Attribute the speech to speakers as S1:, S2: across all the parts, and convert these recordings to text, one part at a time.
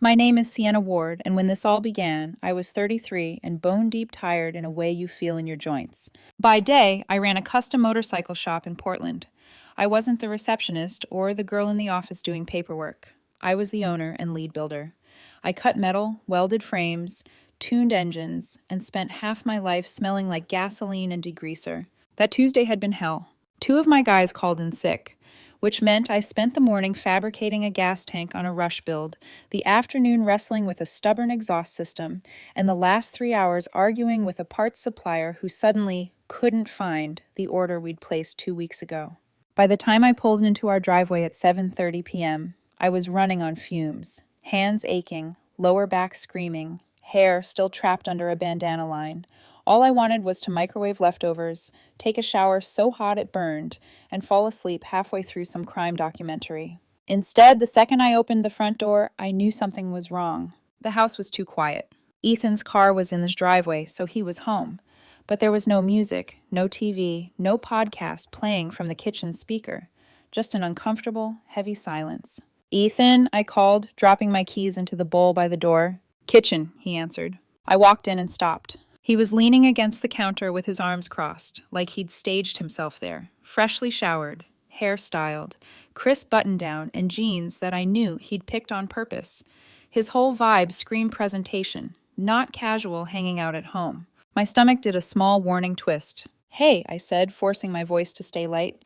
S1: My name is Sienna Ward, and when this all began, I was 33 and bone-deep tired in a way you feel in your joints. By day, I ran a custom motorcycle shop in Portland. I wasn't the receptionist or the girl in the office doing paperwork. I was the owner and lead builder. I cut metal, welded frames, tuned engines, and spent half my life smelling like gasoline and degreaser. That Tuesday had been hell. Two of my guys called in sick, which meant I spent the morning fabricating a gas tank on a rush build, the afternoon wrestling with a stubborn exhaust system, and the last 3 hours arguing with a parts supplier who suddenly couldn't find the order we'd placed 2 weeks ago. By the time I pulled into our driveway at 7:30 p.m., I was running on fumes, hands aching, lower back screaming, hair still trapped under a bandana line. All I wanted was to microwave leftovers, take a shower so hot it burned, and fall asleep halfway through some crime documentary. Instead, the second I opened the front door, I knew something was wrong. The house was too quiet. Ethan's car was in his driveway, so he was home. But there was no music, no TV, no podcast playing from the kitchen speaker. Just an uncomfortable, heavy silence. "Ethan," I called, dropping my keys into the bowl by the door. "Kitchen," he answered. I walked in and stopped. He was leaning against the counter with his arms crossed, like he'd staged himself there, freshly showered, hair styled, crisp button-down, and jeans that I knew he'd picked on purpose. His whole vibe screamed presentation, not casual hanging out at home. My stomach did a small warning twist. "Hey," I said, forcing my voice to stay light.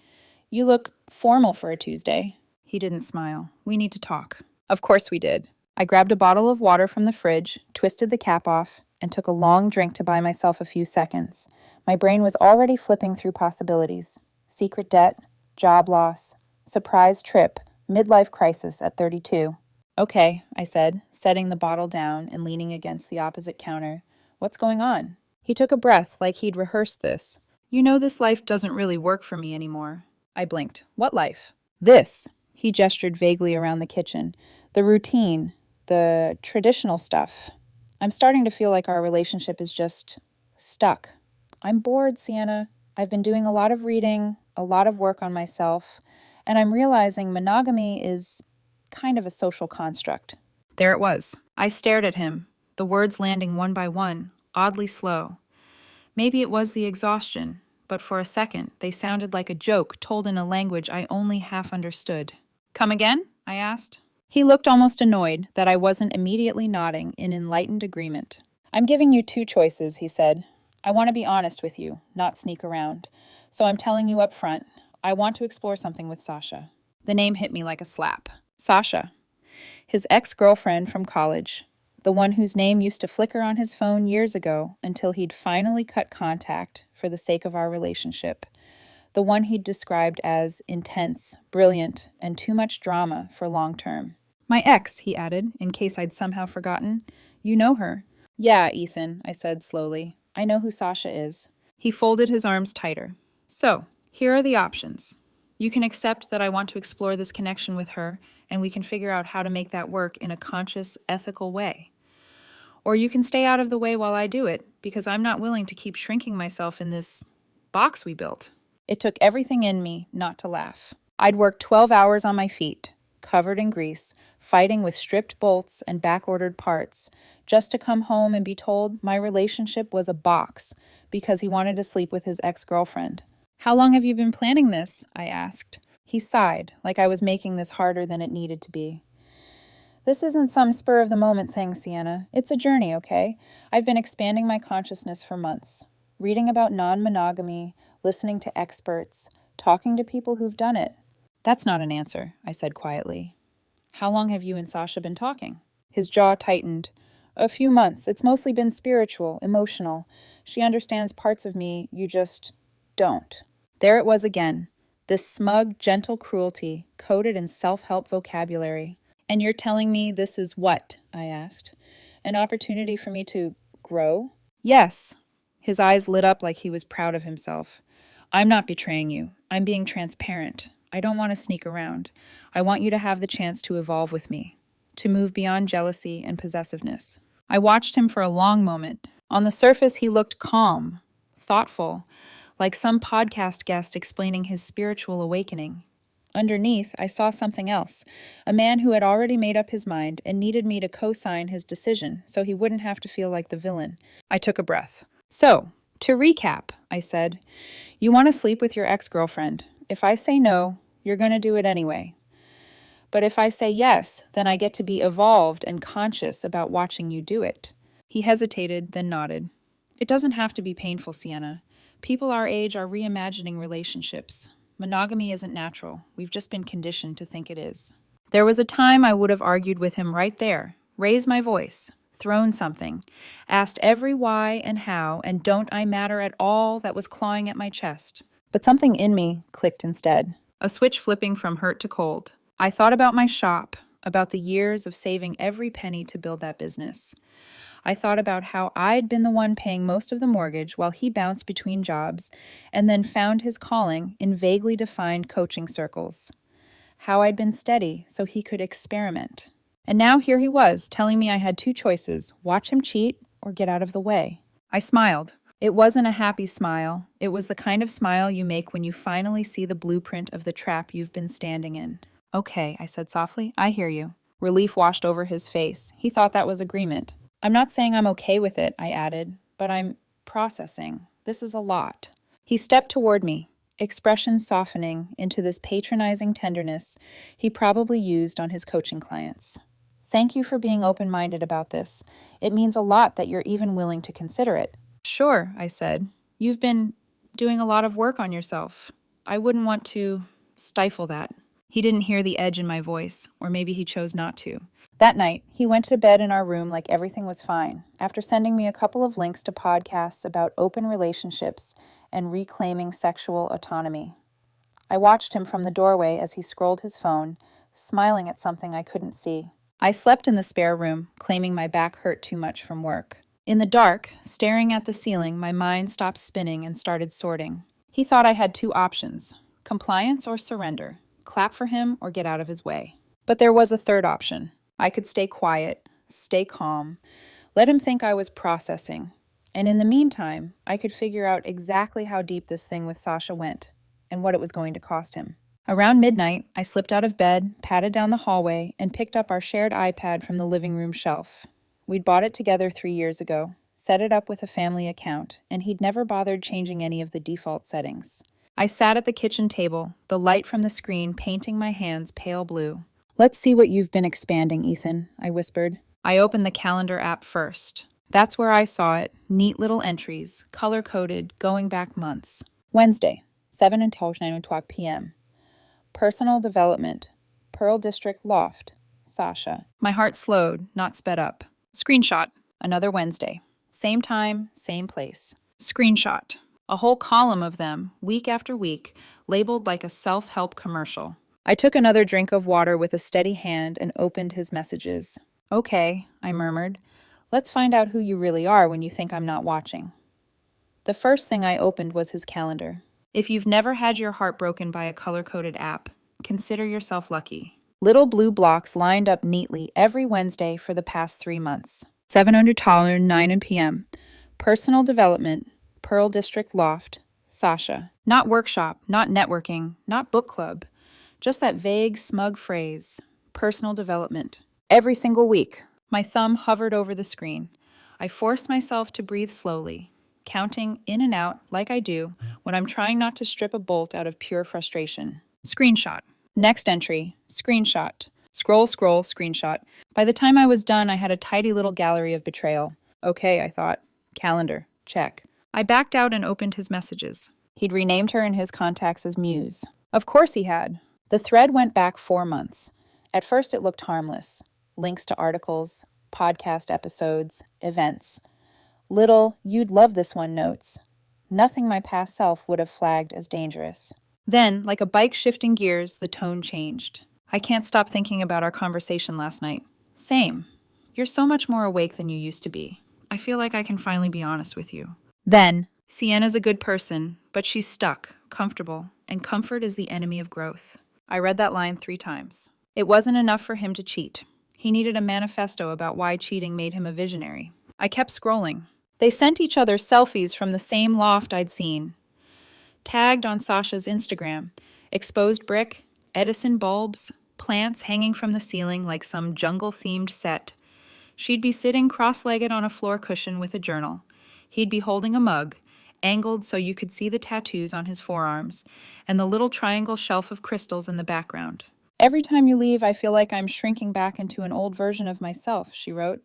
S1: "You look formal for a Tuesday." He didn't smile. "We need to talk." Of course we did. I grabbed a bottle of water from the fridge, twisted the cap off, and took a long drink to buy myself a few seconds. My brain was already flipping through possibilities. Secret debt, job loss, surprise trip, midlife crisis at 32. "Okay," I said, setting the bottle down and leaning against the opposite counter. "What's going on?" He took a breath like he'd rehearsed this. "You know this life doesn't really work for me anymore." I blinked. "What life?" "This." He gestured vaguely around the kitchen. "The routine, the traditional stuff. I'm starting to feel like our relationship is just stuck. I'm bored, Sienna. I've been doing a lot of reading, a lot of work on myself, and I'm realizing monogamy is kind of a social construct." There it was. I stared at him, the words landing one by one, oddly slow. Maybe it was the exhaustion, but for a second, they sounded like a joke told in a language I only half understood. "Come again?" I asked. He looked almost annoyed that I wasn't immediately nodding in enlightened agreement. "I'm giving you two choices," he said. "I want to be honest with you, not sneak around. So I'm telling you up front, I want to explore something with Sasha." The name hit me like a slap. Sasha. His ex-girlfriend from college. The one whose name used to flicker on his phone years ago until he'd finally cut contact for the sake of our relationship. The one he'd described as intense, brilliant, and too much drama for long term. "My ex," he added, in case I'd somehow forgotten. "You know her." "Yeah, Ethan," I said slowly. "I know who Sasha is." He folded his arms tighter. "So, here are the options. You can accept that I want to explore this connection with her, and we can figure out how to make that work in a conscious, ethical way. Or you can stay out of the way while I do it, because I'm not willing to keep shrinking myself in this box we built." It took everything in me not to laugh. I'd worked 12 hours on my feet, covered in grease, fighting with stripped bolts and back-ordered parts, just to come home and be told my relationship was a box because he wanted to sleep with his ex-girlfriend. "How long have you been planning this?" I asked. He sighed, like I was making this harder than it needed to be. "This isn't some spur-of-the-moment thing, Sienna. It's a journey, okay? I've been expanding my consciousness for months, reading about non-monogamy, listening to experts, talking to people who've done it." "That's not an answer," I said quietly. "How long have you and Sasha been talking?" His jaw tightened. "A few months. It's mostly been spiritual, emotional. She understands parts of me you just don't." There it was again, this smug, gentle cruelty, coded in self-help vocabulary. "And you're telling me this is what?" I asked. "An opportunity for me to grow?" "Yes." His eyes lit up like he was proud of himself. "I'm not betraying you. I'm being transparent. I don't want to sneak around. I want you to have the chance to evolve with me, to move beyond jealousy and possessiveness." I watched him for a long moment. On the surface, he looked calm, thoughtful, like some podcast guest explaining his spiritual awakening. Underneath, I saw something else. A man who had already made up his mind and needed me to co-sign his decision so he wouldn't have to feel like the villain. I took a breath. So, to recap, I said, you want to sleep with your ex-girlfriend. If I say no, you're going to do it anyway. But if I say yes, then I get to be evolved and conscious about watching you do it. He hesitated, then nodded. It doesn't have to be painful, Sienna. People our age are reimagining relationships. Monogamy isn't natural. We've just been conditioned to think it is. There was a time I would have argued with him right there, raised my voice, thrown something, asked every why and how and don't I matter at all that was clawing at my chest. But something in me clicked instead, a switch flipping from hurt to cold. I thought about my shop, about the years of saving every penny to build that business. I thought about how I'd been the one paying most of the mortgage while he bounced between jobs and then found his calling in vaguely defined coaching circles. How I'd been steady so he could experiment. And now here he was, telling me I had two choices, watch him cheat or get out of the way. I smiled. It wasn't a happy smile. It was the kind of smile you make when you finally see the blueprint of the trap you've been standing in. Okay, I said softly, I hear you. Relief washed over his face. He thought that was agreement. I'm not saying I'm okay with it, I added, but I'm processing. This is a lot. He stepped toward me, expression softening into this patronizing tenderness he probably used on his coaching clients. Thank you for being open-minded about this. It means a lot that you're even willing to consider it. Sure, I said. You've been doing a lot of work on yourself. I wouldn't want to stifle that. He didn't hear the edge in my voice, or maybe he chose not to. That night, he went to bed in our room like everything was fine, after sending me a couple of links to podcasts about open relationships and reclaiming sexual autonomy. I watched him from the doorway as he scrolled his phone, smiling at something I couldn't see. I slept in the spare room, claiming my back hurt too much from work. In the dark, staring at the ceiling, my mind stopped spinning and started sorting. He thought I had two options, compliance or surrender, clap for him or get out of his way. But there was a third option. I could stay quiet, stay calm, let him think I was processing. And in the meantime, I could figure out exactly how deep this thing with Sasha went and what it was going to cost him. Around midnight, I slipped out of bed, padded down the hallway, and picked up our shared iPad from the living room shelf. We'd bought it together 3 years ago, set it up with a family account, and he'd never bothered changing any of the default settings. I sat at the kitchen table, the light from the screen painting my hands pale blue. Let's see what you've been expanding, Ethan, I whispered. I opened the calendar app first. That's where I saw it, neat little entries, color-coded, going back months. Wednesday, 7 until 9 o'clock p.m. Personal development, Pearl District Loft, Sasha. My heart slowed, not sped up. Screenshot, another Wednesday. Same time, same place. Screenshot, a whole column of them, week after week, labeled like a self-help commercial. I took another drink of water with a steady hand and opened his messages. Okay, I murmured. Let's find out who you really are when you think I'm not watching. The first thing I opened was his calendar. If you've never had your heart broken by a color-coded app, consider yourself lucky. Little blue blocks lined up neatly every Wednesday for the past 3 months. 700 9 p.m. Personal development, Pearl District Loft, Sasha. Not workshop, not networking, not book club. Just that vague, smug phrase, personal development. Every single week, my thumb hovered over the screen. I forced myself to breathe slowly, counting in and out like I do when I'm trying not to strip a bolt out of pure frustration. Screenshot. Next entry. Screenshot. Scroll, screenshot. By the time I was done, I had a tidy little gallery of betrayal. Okay, I thought. Calendar. Check. I backed out and opened his messages. He'd renamed her in his contacts as Muse. Of course he had. The thread went back 4 months. At first it looked harmless. Links to articles, podcast episodes, events. Little, you'd love this one notes. Nothing my past self would have flagged as dangerous. Then, like a bike shifting gears, the tone changed. I can't stop thinking about our conversation last night. Same. You're so much more awake than you used to be. I feel like I can finally be honest with you. Then, Sienna's a good person, but she's stuck, comfortable, and comfort is the enemy of growth. I read that line 3 times. It wasn't enough for him to cheat. He needed a manifesto about why cheating made him a visionary. I kept scrolling. They sent each other selfies from the same loft I'd seen. Tagged on Sasha's Instagram. Exposed brick, Edison bulbs, plants hanging from the ceiling like some jungle-themed set. She'd be sitting cross-legged on a floor cushion with a journal. He'd be holding a mug, angled so you could see the tattoos on his forearms, and the little triangle shelf of crystals in the background. Every time you leave, I feel like I'm shrinking back into an old version of myself, she wrote.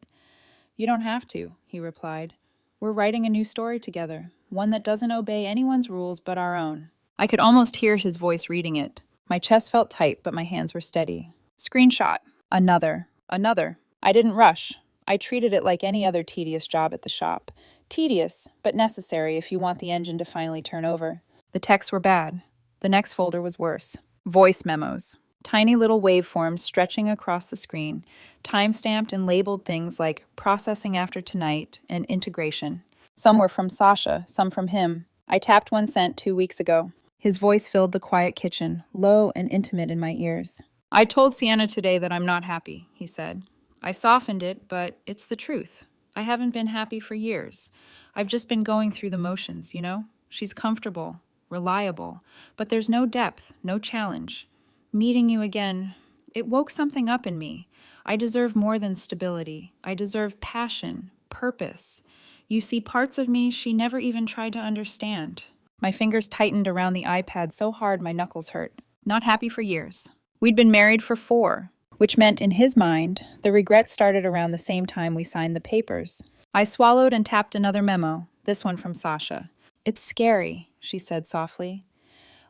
S1: You don't have to, he replied. We're writing a new story together, one that doesn't obey anyone's rules but our own. I could almost hear his voice reading it. My chest felt tight, but my hands were steady. Screenshot. Another. I didn't rush. I treated it like any other tedious job at the shop. Tedious, but necessary if you want the engine to finally turn over. The texts were bad. The next folder was worse. Voice memos. Tiny little waveforms stretching across the screen, time-stamped and labeled things like processing after tonight and integration. Some were from Sasha, some from him. I tapped one sent 2 weeks ago. His voice filled the quiet kitchen, low and intimate in my ears. I told Sienna today that I'm not happy, he said. I softened it, but it's the truth. I haven't been happy for years. I've just been going through the motions, you know? She's comfortable, reliable, but there's no depth, no challenge. Meeting you again, it woke something up in me. I deserve more than stability. I deserve passion, purpose. You see parts of me she never even tried to understand. My fingers tightened around the iPad so hard my knuckles hurt. Not happy for years. We'd been married for 4, which meant in his mind, the regret started around the same time we signed the papers. I swallowed and tapped another memo, this one from Sasha. It's scary, she said softly.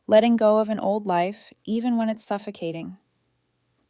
S1: Letting go of an old life, even when it's suffocating.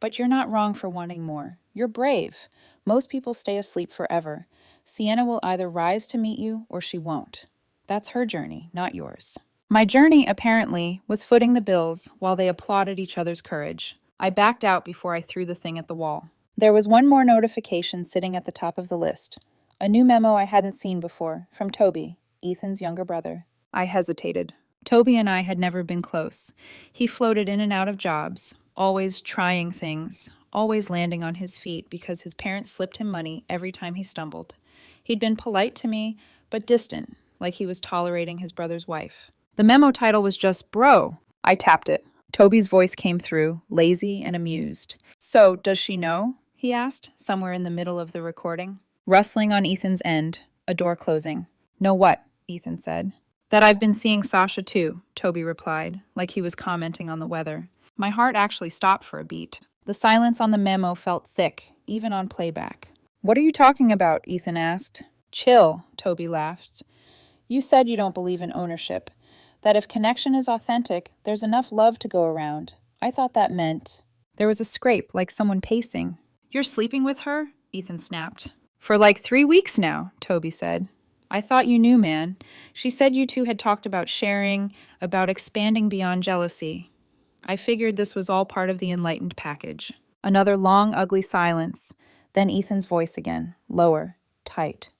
S1: But you're not wrong for wanting more. You're brave. Most people stay asleep forever. Sienna will either rise to meet you or she won't. That's her journey, not yours. My journey, apparently, was footing the bills while they applauded each other's courage. I backed out before I threw the thing at the wall. There was one more notification sitting at the top of the list. A new memo I hadn't seen before, from Toby, Ethan's younger brother. I hesitated. Toby and I had never been close. He floated in and out of jobs, always trying things, always landing on his feet because his parents slipped him money every time he stumbled. He'd been polite to me, but distant, like he was tolerating his brother's wife. The memo title was just Bro. I tapped it. Toby's voice came through, lazy and amused. So, does she know? He asked, somewhere in the middle of the recording. Rustling on Ethan's end, a door closing. Know what? Ethan said. That I've been seeing Sasha too, Toby replied, like he was commenting on the weather. My heart actually stopped for a beat. The silence on the memo felt thick, even on playback. What are you talking about? Ethan asked. Chill, Toby laughed. You said you don't believe in ownership. That if connection is authentic, there's enough love to go around. I thought that meant... There was a scrape, like someone pacing. You're sleeping with her? Ethan snapped. For like 3 weeks now, Toby said. I thought you knew, man. She said you two had talked about sharing, about expanding beyond jealousy. I figured this was all part of the enlightened package. Another long, ugly silence. Then Ethan's voice again, lower, tight.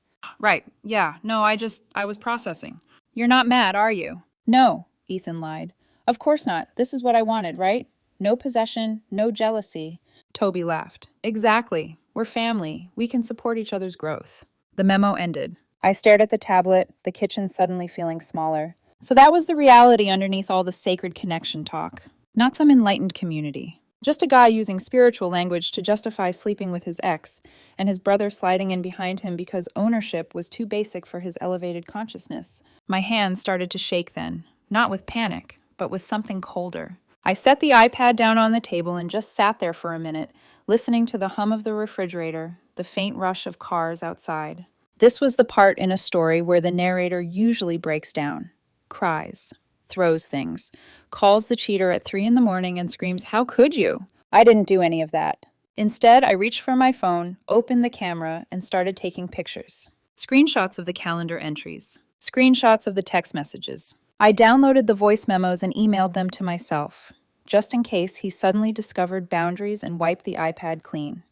S1: Right, yeah, no, I was processing. You're not mad, are you? No, Ethan lied. Of course not. This is what I wanted, right? No possession, no jealousy. Toby laughed. Exactly. We're family. We can support each other's growth. The memo ended. I stared at the tablet, the kitchen suddenly feeling smaller. So that was the reality underneath all the sacred connection talk. Not some enlightened community. Just a guy using spiritual language to justify sleeping with his ex, and his brother sliding in behind him because ownership was too basic for his elevated consciousness. My hands started to shake then, not with panic, but with something colder. I set the iPad down on the table and just sat there for a minute, listening to the hum of the refrigerator, the faint rush of cars outside. This was the part in a story where the narrator usually breaks down, cries, throws things, calls the cheater at 3 a.m. and screams, "How could you?" I didn't do any of that. Instead, I reached for my phone, opened the camera, and started taking pictures. Screenshots of the calendar entries. Screenshots of the text messages. I downloaded the voice memos and emailed them to myself, just in case he suddenly discovered boundaries and wiped the iPad clean.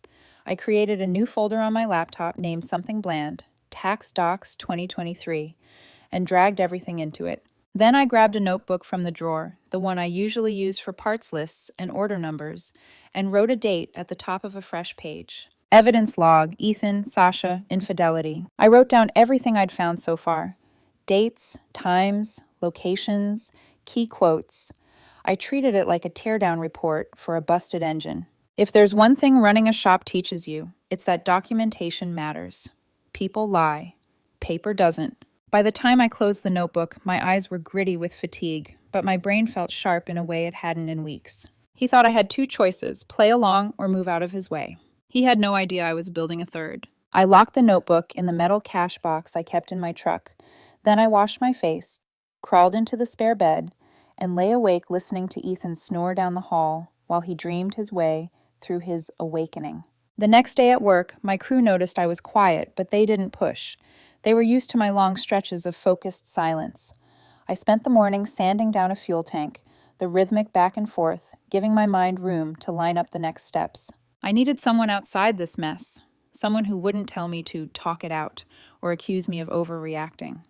S1: I created a new folder on my laptop named something bland, Tax Docs 2023, and dragged everything into it. Then I grabbed a notebook from the drawer, the one I usually use for parts lists and order numbers, and wrote a date at the top of a fresh page. Evidence log, Ethan, Sasha, infidelity. I wrote down everything I'd found so far. Dates, times, locations, key quotes. I treated it like a teardown report for a busted engine. If there's one thing running a shop teaches you, it's that documentation matters. People lie. Paper doesn't. By the time I closed the notebook, my eyes were gritty with fatigue, but my brain felt sharp in a way it hadn't in weeks. He thought I had two choices, play along or move out of his way. He had no idea I was building a third. I locked the notebook in the metal cash box I kept in my truck. Then I washed my face, crawled into the spare bed, and lay awake listening to Ethan snore down the hall while he dreamed his way through his awakening. The next day at work, my crew noticed I was quiet, but they didn't push. They were used to my long stretches of focused silence. I spent the morning sanding down a fuel tank, the rhythmic back and forth, giving my mind room to line up the next steps. I needed someone outside this mess, someone who wouldn't tell me to talk it out or accuse me of overreacting.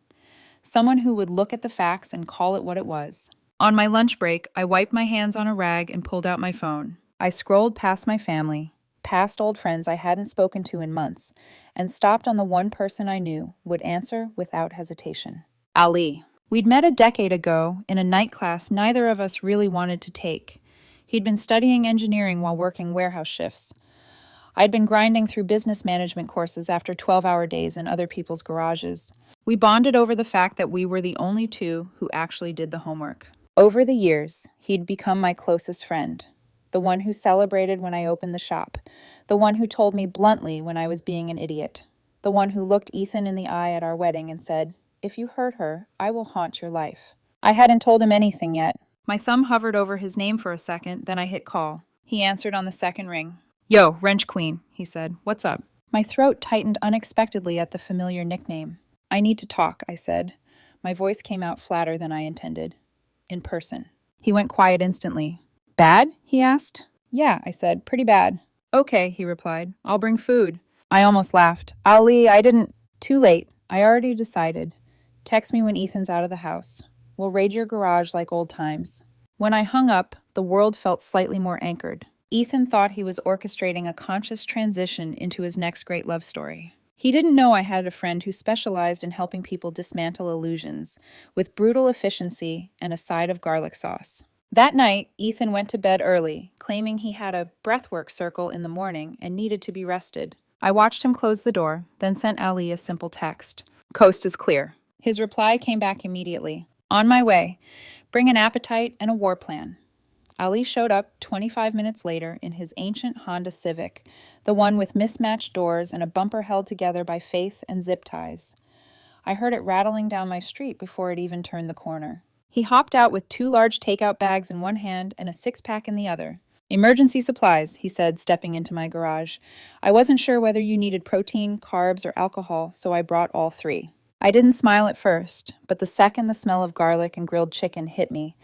S1: Someone who would look at the facts and call it what it was. On my lunch break, I wiped my hands on a rag and pulled out my phone. I scrolled past my family, past old friends I hadn't spoken to in months, and stopped on the one person I knew would answer without hesitation. Ali. We'd met a decade ago in a night class neither of us really wanted to take. He'd been studying engineering while working warehouse shifts. I'd been grinding through business management courses after 12-hour days in other people's garages. We bonded over the fact that we were the only two who actually did the homework. Over the years, he'd become my closest friend, the one who celebrated when I opened the shop, the one who told me bluntly when I was being an idiot, the one who looked Ethan in the eye at our wedding and said, "If you hurt her, I will haunt your life." I hadn't told him anything yet. My thumb hovered over his name for a second, then I hit call. He answered on the second ring. "Yo, Wrench Queen," he said. "What's up?" My throat tightened unexpectedly at the familiar nickname. "I need to talk," I said. My voice came out flatter than I intended. "In person." He went quiet instantly. "Bad?" he asked. "Yeah," I said. "Pretty bad." "Okay," he replied. "I'll bring food." I almost laughed. "Ali, I didn't—" "Too late. I already decided. Text me when Ethan's out of the house. We'll raid your garage like old times." When I hung up, the world felt slightly more anchored. Ethan thought he was orchestrating a conscious transition into his next great love story. He didn't know I had a friend who specialized in helping people dismantle illusions, with brutal efficiency and a side of garlic sauce. That night, Ethan went to bed early, claiming he had a breathwork circle in the morning and needed to be rested. I watched him close the door, then sent Ali a simple text. "Coast is clear." His reply came back immediately. "On my way. Bring an appetite and a war plan." Ali showed up 25 minutes later in his ancient Honda Civic, the one with mismatched doors and a bumper held together by faith and zip ties. I heard it rattling down my street before it even turned the corner. He hopped out with 2 large takeout bags in one hand and a 6-pack in the other. "Emergency supplies," he said, stepping into my garage. "I wasn't sure whether you needed protein, carbs, or alcohol, so I brought all 3. I didn't smile at first, but the second the smell of garlic and grilled chicken hit me,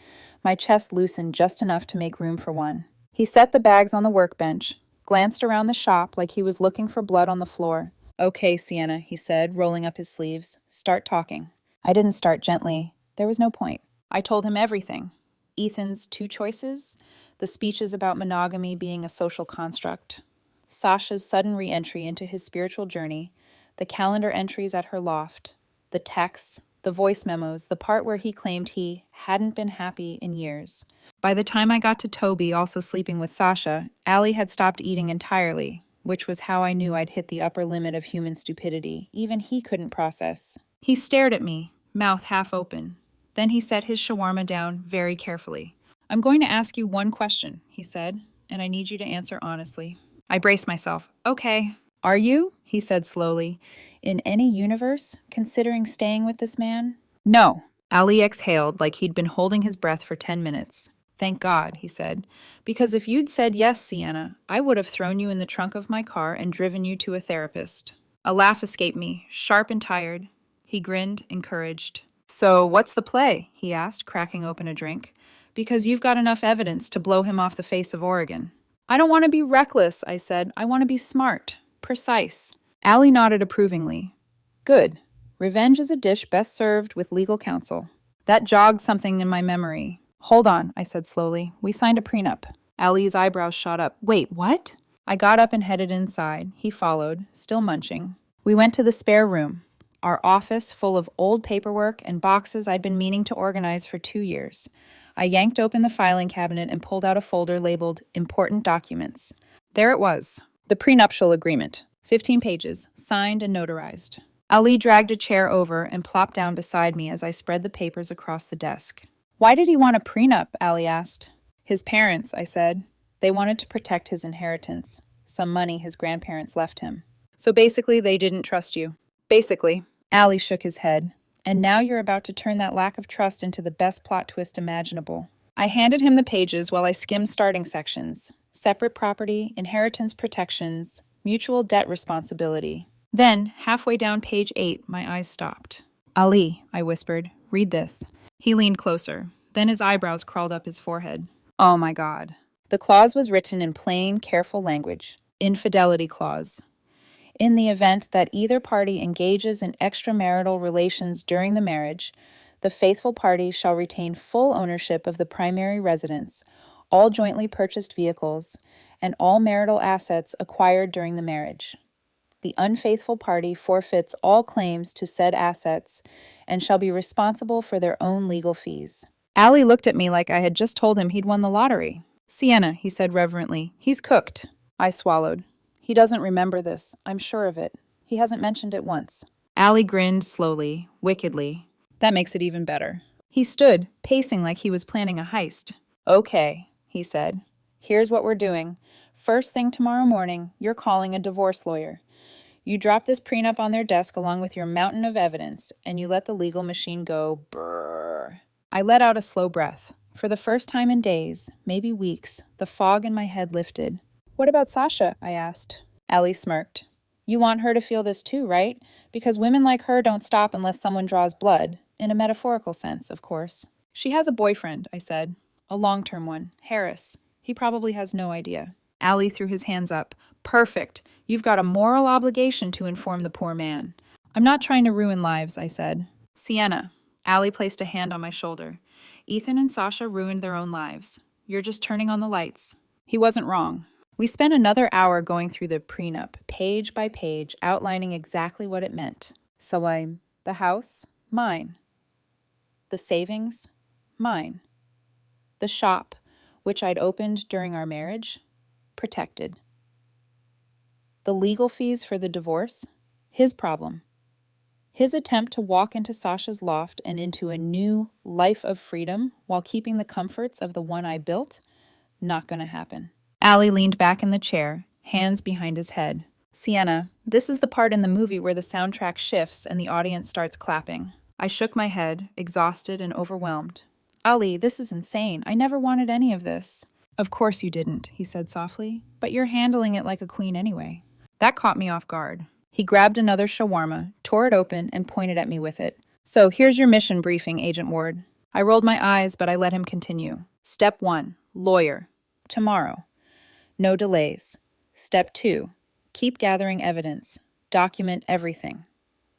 S1: my chest loosened just enough to make room for one. He set the bags on the workbench, glanced around the shop like he was looking for blood on the floor. "Okay, Sienna," he said, rolling up his sleeves. "Start talking." I didn't start gently. There was no point. I told him everything. Ethan's 2 choices, the speeches about monogamy being a social construct, Sasha's sudden re-entry into his spiritual journey, the calendar entries at her loft, the texts, the voice memos, the part where he claimed he hadn't been happy in years. By the time I got to Toby also sleeping with Sasha, Ali had stopped eating entirely, which was how I knew I'd hit the upper limit of human stupidity. Even he couldn't process. He stared at me, mouth half open. Then he set his shawarma down very carefully. "I'm going to ask you one question," he said, "and I need you to answer honestly." I braced myself. "Okay." "Are you," he said slowly, "in any universe considering staying with this man?" "No." Ali exhaled like he'd been holding his breath for 10 minutes. "Thank God," he said, "because if you'd said yes, Sienna, I would have thrown you in the trunk of my car and driven you to a therapist." A laugh escaped me, sharp and tired. He grinned, encouraged. "So what's the play?" he asked, cracking open a drink. "Because you've got enough evidence to blow him off the face of Oregon." "I don't want to be reckless," I said. "I want to be smart. Precise." Ali nodded approvingly. "Good. Revenge is a dish best served with legal counsel." That jogged something in my memory. "Hold on," I said slowly. "We signed a prenup." Ali's eyebrows shot up. "Wait, what?" I got up and headed inside. He followed, still munching. We went to the spare room, our office full of old paperwork and boxes I'd been meaning to organize for 2 years. I yanked open the filing cabinet and pulled out a folder labeled Important Documents. There it was, the prenuptial agreement, 15 pages, signed and notarized. Ali dragged a chair over and plopped down beside me as I spread the papers across the desk. Why did he want a prenup? Ali asked. His parents, I said. They wanted to protect his inheritance, some money his grandparents left him. So basically, they didn't trust you. Basically. Ali shook his head. And now you're about to turn that lack of trust into the best plot twist imaginable. I handed him the pages while I skimmed starting sections. Separate property, inheritance protections, mutual debt responsibility. Then, halfway down page 8, my eyes stopped. Ali, I whispered, read this. He leaned closer. Then his eyebrows crawled up his forehead. Oh my God. The clause was written in plain, careful language. Infidelity clause. In the event that either party engages in extramarital relations during the marriage, the faithful party shall retain full ownership of the primary residence, all jointly purchased vehicles, and all marital assets acquired during the marriage. The unfaithful party forfeits all claims to said assets and shall be responsible for their own legal fees. Ali looked at me like I had just told him he'd won the lottery. Sienna, he said reverently, he's cooked. I swallowed. He doesn't remember this, I'm sure of it. He hasn't mentioned it once. Ali grinned slowly, wickedly. That makes it even better. He stood, pacing like he was planning a heist. Okay, he said. Here's what we're doing. First thing tomorrow morning, you're calling a divorce lawyer. You drop this prenup on their desk along with your mountain of evidence, and you let the legal machine go brrr. I let out a slow breath. For the first time in days, maybe weeks, the fog in my head lifted. What about Sasha? I asked. Ali smirked. You want her to feel this too, right? Because women like her don't stop unless someone draws blood. In a metaphorical sense, of course. She has a boyfriend, I said. A long-term one, Harris. He probably has no idea. Ali threw his hands up. Perfect. You've got a moral obligation to inform the poor man. I'm not trying to ruin lives, I said. Sienna. Ali placed a hand on my shoulder. Ethan and Sasha ruined their own lives. You're just turning on the lights. He wasn't wrong. We spent another hour going through the prenup, page by page, outlining exactly what it meant. So the house, mine. The savings, mine. The shop, which I'd opened during our marriage, protected. The legal fees for the divorce, his problem. His attempt to walk into Sasha's loft and into a new life of freedom while keeping the comforts of the one I built, not gonna happen. Ali leaned back in the chair, hands behind his head. Sienna, this is the part in the movie where the soundtrack shifts and the audience starts clapping. I shook my head, exhausted and overwhelmed. Ali, this is insane. I never wanted any of this. Of course you didn't, he said softly, but you're handling it like a queen anyway. That caught me off guard. He grabbed another shawarma, tore it open, and pointed at me with it. So here's your mission briefing, Agent Ward. I rolled my eyes, but I let him continue. Step 1, lawyer. Tomorrow. No delays. Step 2, keep gathering evidence. Document everything.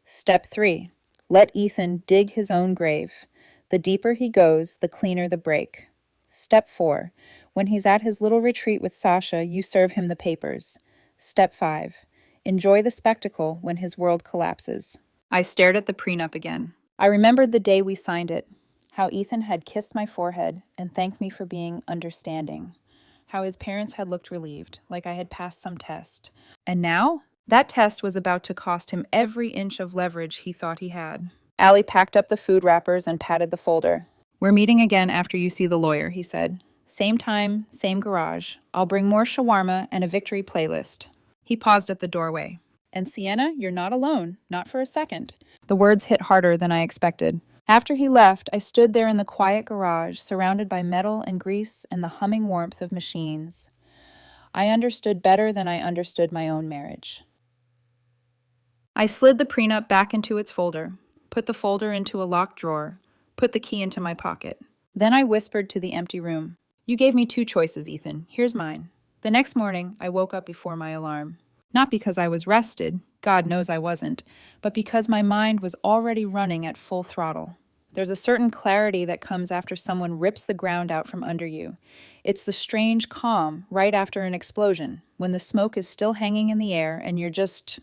S1: Step 3, let Ethan dig his own grave. The deeper he goes, the cleaner the break. Step 4, when he's at his little retreat with Sasha, you serve him the papers. Step 5, enjoy the spectacle when his world collapses. I stared at the prenup again. I remembered the day we signed it, how Ethan had kissed my forehead and thanked me for being understanding, how his parents had looked relieved, like I had passed some test. And now, that test was about to cost him every inch of leverage he thought he had. Ali packed up the food wrappers and patted the folder. We're meeting again after you see the lawyer, he said. Same time, same garage. I'll bring more shawarma and a victory playlist. He paused at the doorway. And Sienna, you're not alone, not for a second. The words hit harder than I expected. After he left, I stood there in the quiet garage, surrounded by metal and grease and the humming warmth of machines. I understood better than I understood my own marriage. I slid the prenup back into its folder, put the folder into a locked drawer, put the key into my pocket. Then I whispered to the empty room. You gave me 2 choices, Ethan. Here's mine. The next morning, I woke up before my alarm. Not because I was rested, God knows I wasn't, but because my mind was already running at full throttle. There's a certain clarity that comes after someone rips the ground out from under you. It's the strange calm right after an explosion, when the smoke is still hanging in the air and you're just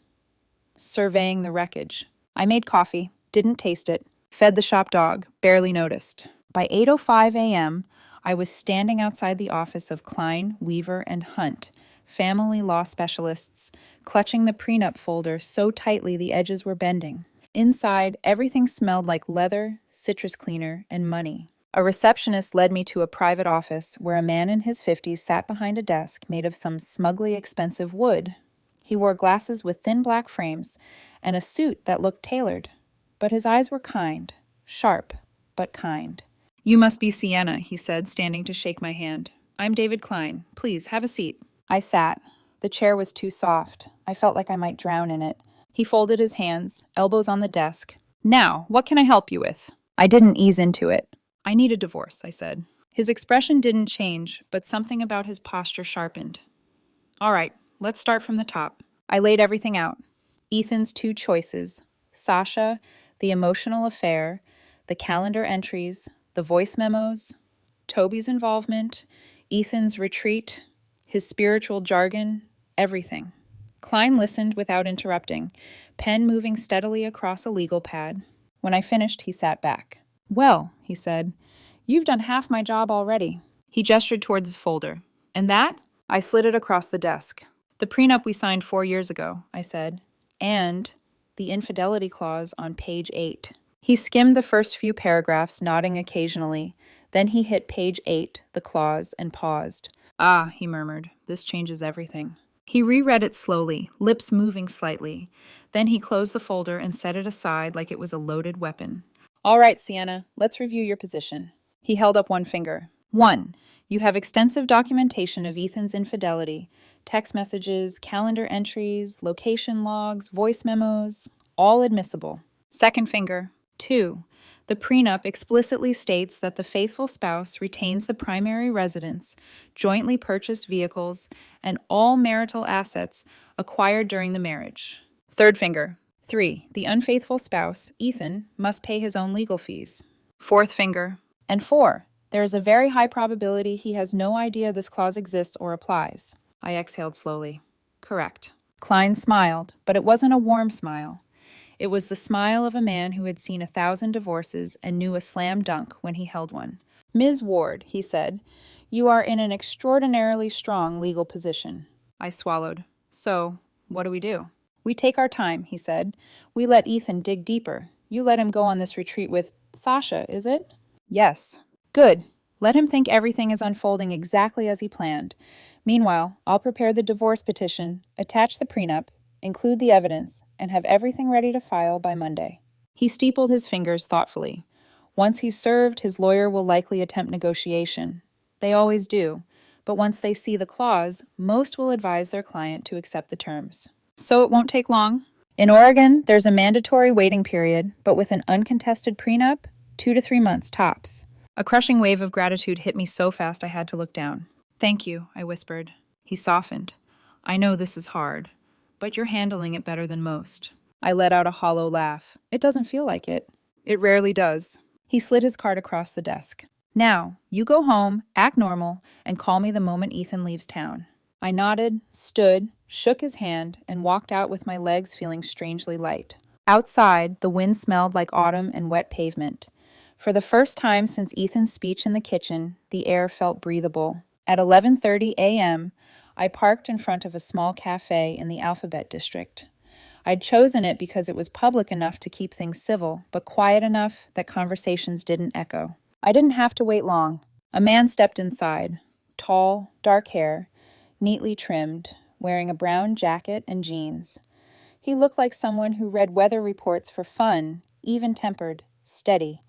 S1: surveying the wreckage. I made coffee, didn't taste it, fed the shop dog, barely noticed. By 8:05 a.m., I was standing outside the office of Klein, Weaver, and Hunt, family law specialists, clutching the prenup folder so tightly the edges were bending. Inside, everything smelled like leather, citrus cleaner, and money. A receptionist led me to a private office where a man in his 50s sat behind a desk made of some smugly expensive wood. He wore glasses with thin black frames and a suit that looked tailored, but his eyes were kind, sharp, but kind. "You must be Sienna," he said, standing to shake my hand. "I'm David Klein. Please, have a seat." I sat. The chair was too soft. I felt like I might drown in it. He folded his hands, elbows on the desk. "Now, what can I help you with?" I didn't ease into it. "I need a divorce," I said. His expression didn't change, but something about his posture sharpened. "All right, let's start from the top." I laid everything out. Ethan's two choices: Sasha, the emotional affair, the calendar entries, the voice memos, Toby's involvement, Ethan's retreat, his spiritual jargon, everything. Klein listened without interrupting, pen moving steadily across a legal pad. When I finished, he sat back. "Well," he said, "you've done half my job already." He gestured toward the folder. "And that?" I slid it across the desk. "The prenup we signed 4 years ago," I said, "and the infidelity clause on page 8. He skimmed the first few paragraphs, nodding occasionally. Then he hit page 8, the clause, and paused. "Ah," he murmured, "this changes everything." He reread it slowly, lips moving slightly. Then he closed the folder and set it aside like it was a loaded weapon. "All right, Sienna, let's review your position." He held up one finger. 1. You have extensive documentation of Ethan's infidelity. Text messages, calendar entries, location logs, voice memos, all admissible. Second finger. 2. The prenup explicitly states that the faithful spouse retains the primary residence, jointly purchased vehicles, and all marital assets acquired during the marriage. Third finger. 3. The unfaithful spouse, Ethan, must pay his own legal fees. Fourth finger. And 4. There is a very high probability he has no idea this clause exists or applies. I exhaled slowly. Correct. Klein smiled, but it wasn't a warm smile. It was the smile of a man who had seen 1,000 divorces and knew a slam dunk when he held one. "Ms. Ward," he said, "you are in an extraordinarily strong legal position." I swallowed. "So, what do we do?" "We take our time," he said. "We let Ethan dig deeper. You let him go on this retreat with Sasha, is it?" "Yes." "Good. Let him think everything is unfolding exactly as he planned. Meanwhile, I'll prepare the divorce petition, attach the prenup, include the evidence, and have everything ready to file by Monday." He steepled his fingers thoughtfully. "Once he's served, his lawyer will likely attempt negotiation. They always do. But once they see the clause, most will advise their client to accept the terms. So it won't take long. In Oregon, there's a mandatory waiting period, but with an uncontested prenup, 2 to 3 months tops." A crushing wave of gratitude hit me so fast I had to look down. "Thank you," I whispered. He softened. "I know this is hard, but you're handling it better than most." I let out a hollow laugh. "It doesn't feel like it." "It rarely does." He slid his card across the desk. "Now, you go home, act normal, and call me the moment Ethan leaves town." I nodded, stood, shook his hand, and walked out with my legs feeling strangely light. Outside, the wind smelled like autumn and wet pavement. For the first time since Ethan's speech in the kitchen, the air felt breathable. At 11:30 a.m., I parked in front of a small cafe in the Alphabet District. I'd chosen it because it was public enough to keep things civil, but quiet enough that conversations didn't echo. I didn't have to wait long. A man stepped inside, tall, dark hair, neatly trimmed, wearing a brown jacket and jeans. He looked like someone who read weather reports for fun, even-tempered, steady.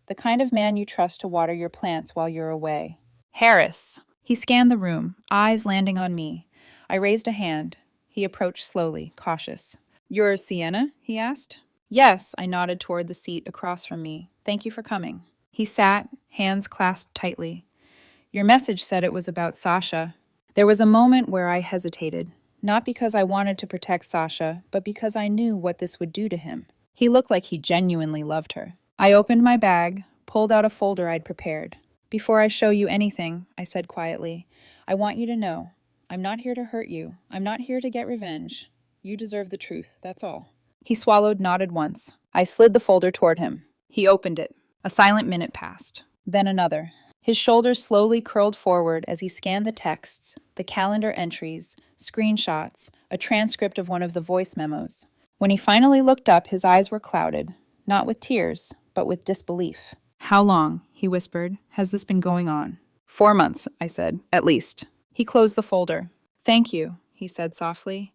S1: The kind of man you trust to water your plants while you're away. "Harris." He scanned the room, eyes landing on me. I raised a hand. He approached slowly, cautious. "You're Sienna?" he asked. "Yes," I nodded toward the seat across from me. "Thank you for coming." He sat, hands clasped tightly. "Your message said it was about Sasha." There was a moment where I hesitated, not because I wanted to protect Sasha, but because I knew what this would do to him. He looked like he genuinely loved her. I opened my bag, pulled out a folder I'd prepared. "Before I show you anything," I said quietly, "I want you to know, I'm not here to hurt you. I'm not here to get revenge. You deserve the truth, that's all." He swallowed, nodded once. I slid the folder toward him. He opened it. A silent minute passed. Then another. His shoulders slowly curled forward as he scanned the texts, the calendar entries, screenshots, a transcript of one of the voice memos. When he finally looked up, his eyes were clouded, not with tears, but with disbelief. "How long," he whispered, "has this been going on?" 4 months, I said, at least. He closed the folder. "Thank you," he said softly.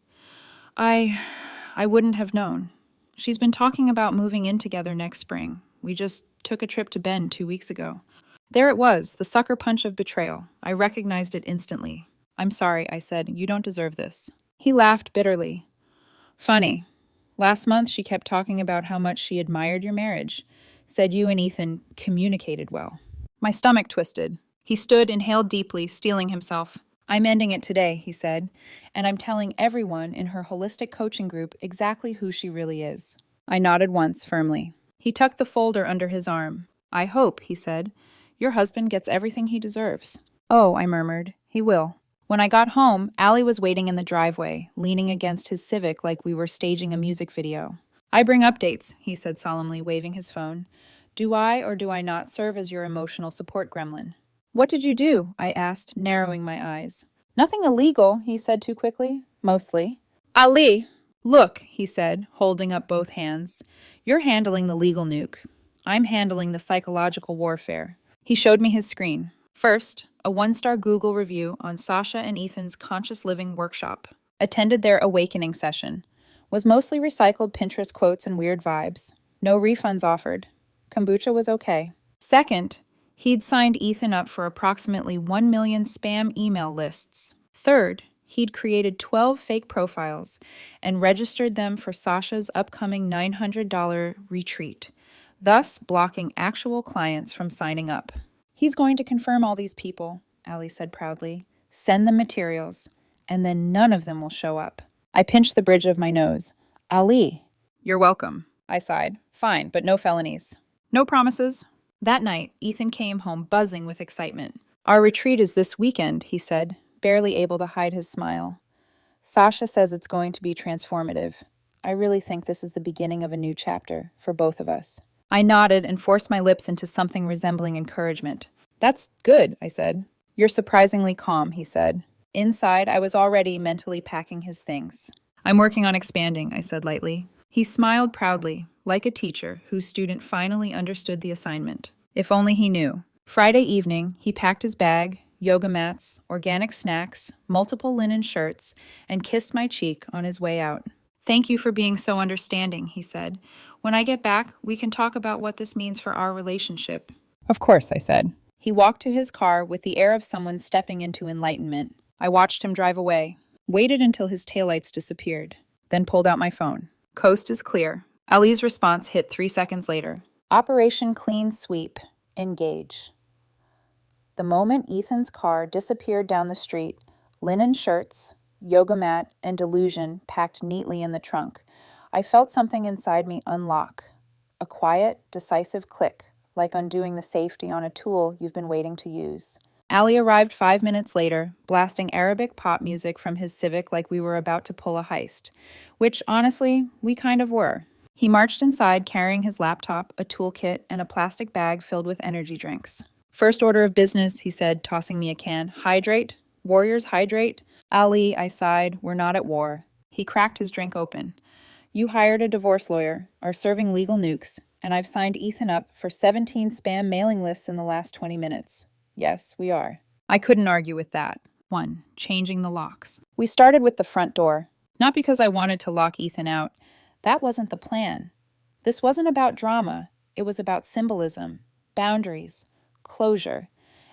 S1: I wouldn't have known. She's been talking about moving in together next spring. We just took a trip to Bend 2 weeks ago. There it was, the sucker punch of betrayal. I recognized it instantly. "I'm sorry," I said. "You don't deserve this." He laughed bitterly. "Funny. Last month she kept talking about how much she admired your marriage. Said you and Ethan communicated well." My stomach twisted. He stood, inhaled deeply, steeling himself. "I'm ending it today," he said, "and I'm telling everyone in her holistic coaching group exactly who she really is." I nodded once, firmly. He tucked the folder under his arm. "I hope," he said, "your husband gets everything he deserves." "Oh," I murmured, "he will." When I got home, Allie was waiting in the driveway, leaning against his Civic like we were staging a music video. "I bring updates," he said solemnly, waving his phone. "Do I or do I not serve as your emotional support gremlin?" "What did you do?" I asked, narrowing my eyes. "Nothing illegal," he said too quickly. "Mostly." "Ali!" "Look," he said, holding up both hands. "You're handling the legal nuke. I'm handling the psychological warfare." He showed me his screen. First, a 1-star Google review on Sasha and Ethan's Conscious Living workshop. Attended their awakening session. Was mostly recycled Pinterest quotes and weird vibes. No refunds offered. Kombucha was okay. Second, he'd signed Ethan up for approximately 1 million spam email lists. Third, he'd created 12 fake profiles and registered them for Sasha's upcoming $900 retreat, thus blocking actual clients from signing up. "He's going to confirm all these people," Allie said proudly. "Send them materials, and then none of them will show up." I pinched the bridge of my nose. "Ali." "You're welcome," I sighed. "Fine, but no felonies." "No promises." That night, Ethan came home buzzing with excitement. "Our retreat is this weekend," he said, barely able to hide his smile. "Sasha says it's going to be transformative. I really think this is the beginning of a new chapter for both of us." I nodded and forced my lips into something resembling encouragement. "That's good," I said. "You're surprisingly calm," he said. Inside, I was already mentally packing his things. "I'm working on expanding," I said lightly. He smiled proudly, like a teacher whose student finally understood the assignment. If only he knew. Friday evening, he packed his bag, yoga mats, organic snacks, multiple linen shirts, and kissed my cheek on his way out. "Thank you for being so understanding," he said. "When I get back, we can talk about what this means for our relationship." "Of course," I said. He walked to his car with the air of someone stepping into enlightenment. I watched him drive away, waited until his taillights disappeared, then pulled out my phone. "Coast is clear." Ali's response hit 3 seconds later. "Operation Clean Sweep. Engage." The moment Ethan's car disappeared down the street, linen shirts, yoga mat, and delusion packed neatly in the trunk, I felt something inside me unlock. A quiet, decisive click, like undoing the safety on a tool you've been waiting to use. Ali arrived 5 minutes later, blasting Arabic pop music from his Civic like we were about to pull a heist, which, honestly, we kind of were. He marched inside carrying his laptop, a toolkit, and a plastic bag filled with energy drinks. "First order of business," he said, tossing me a can. "Hydrate. Warriors, hydrate." "Ali," I sighed, "we're not at war." He cracked his drink open. "You hired a divorce lawyer, are serving legal nukes, and I've signed Ethan up for 17 spam mailing lists in the last 20 minutes. Yes, we are." I couldn't argue with that. 1. Changing the locks. We started with the front door. Not because I wanted to lock Ethan out. That wasn't the plan. This wasn't about drama. It was about symbolism, boundaries, closure,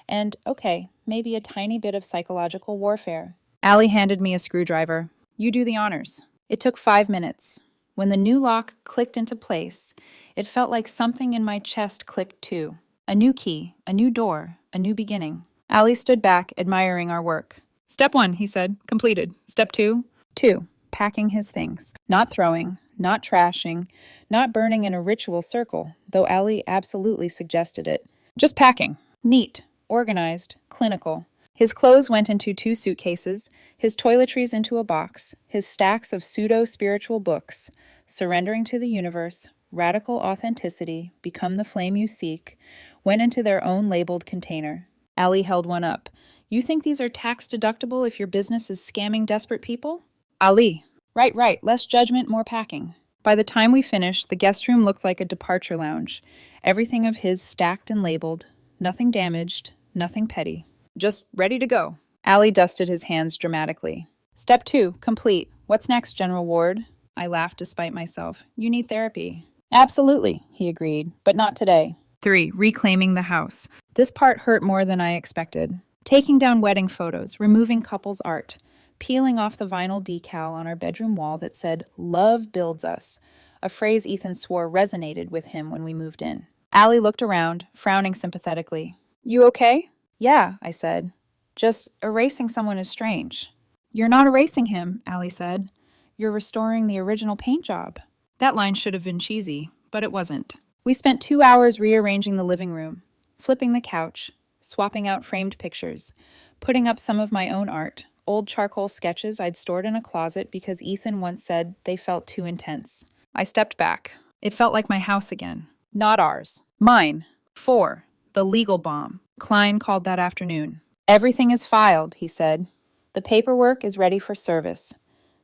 S1: and, okay, maybe a tiny bit of psychological warfare. Ali handed me a screwdriver. "You do the honors." It took 5 minutes. When the new lock clicked into place, it felt like something in my chest clicked too. A new key, a new door, a new beginning. Ali stood back, admiring our work. "Step 1, he said, completed. Step 2? 2, packing his things. Not throwing, not trashing, not burning in a ritual circle, though Ali absolutely suggested it. Just packing. Neat, organized, clinical. His clothes went into 2 suitcases, his toiletries into a box, his stacks of pseudo-spiritual books, surrendering to the universe, radical authenticity, become the flame you seek, went into their own labeled container. Ali held one up. You think these are tax deductible if your business is scamming desperate people? Ali. Right. Less judgment, more packing. By the time we finished, the guest room looked like a departure lounge. Everything of his stacked and labeled. Nothing damaged, nothing petty. Just ready to go. Ali dusted his hands dramatically. Step 2, complete. What's next, General Ward? I laughed despite myself. You need therapy. Absolutely, he agreed, but not today. 3, reclaiming the house. This part hurt more than I expected. Taking down wedding photos, removing couples' art, peeling off the vinyl decal on our bedroom wall that said, "Love builds us," a phrase Ethan swore resonated with him when we moved in. Ali looked around, frowning sympathetically. You okay? Yeah, I said. Just erasing someone is strange. You're not erasing him, Ali said. You're restoring the original paint job. That line should have been cheesy, but it wasn't. We spent 2 hours rearranging the living room, flipping the couch, swapping out framed pictures, putting up some of my own art, old charcoal sketches I'd stored in a closet because Ethan once said they felt too intense. I stepped back. It felt like my house again. Not ours. Mine. 4. The legal bomb. Klein called that afternoon. Everything is filed, he said. The paperwork is ready for service.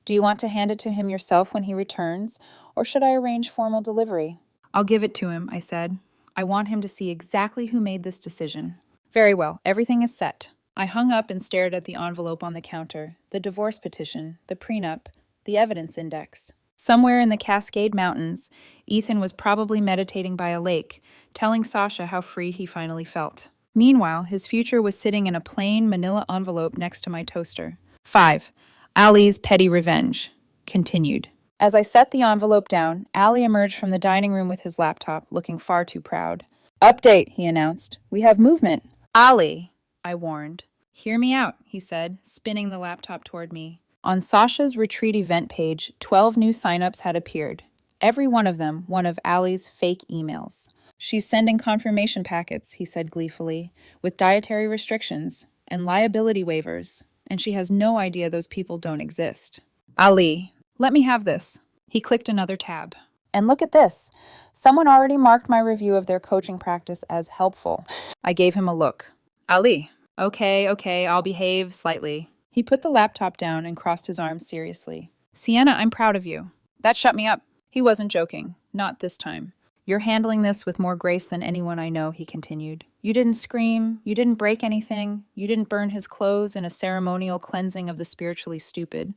S1: Do you want to hand it to him yourself when he returns, or should I arrange formal delivery? I'll give it to him, I said. I want him to see exactly who made this decision. Very well, everything is set. I hung up and stared at the envelope on the counter, the divorce petition, the prenup, the evidence index. Somewhere in the Cascade Mountains, Ethan was probably meditating by a lake, telling Sasha how free he finally felt. Meanwhile, his future was sitting in a plain manila envelope next to my toaster. 5. Ali's petty revenge. Continued. As I set the envelope down, Ali emerged from the dining room with his laptop, looking far too proud. Update, he announced. We have movement. Ali, I warned. Hear me out, he said, spinning the laptop toward me. On Sasha's retreat event page, 12 new signups had appeared. Every one of them one of Ali's fake emails. She's sending confirmation packets, he said gleefully, with dietary restrictions and liability waivers, and she has no idea those people don't exist. Ali, let me have this. He clicked another tab. And look at this. Someone already marked my review of their coaching practice as helpful. I gave him a look. Ali, okay, I'll behave slightly. He put the laptop down and crossed his arms seriously. Sienna, I'm proud of you. That shut me up. He wasn't joking. Not this time. You're handling this with more grace than anyone I know, he continued. You didn't scream. You didn't break anything. You didn't burn his clothes in a ceremonial cleansing of the spiritually stupid.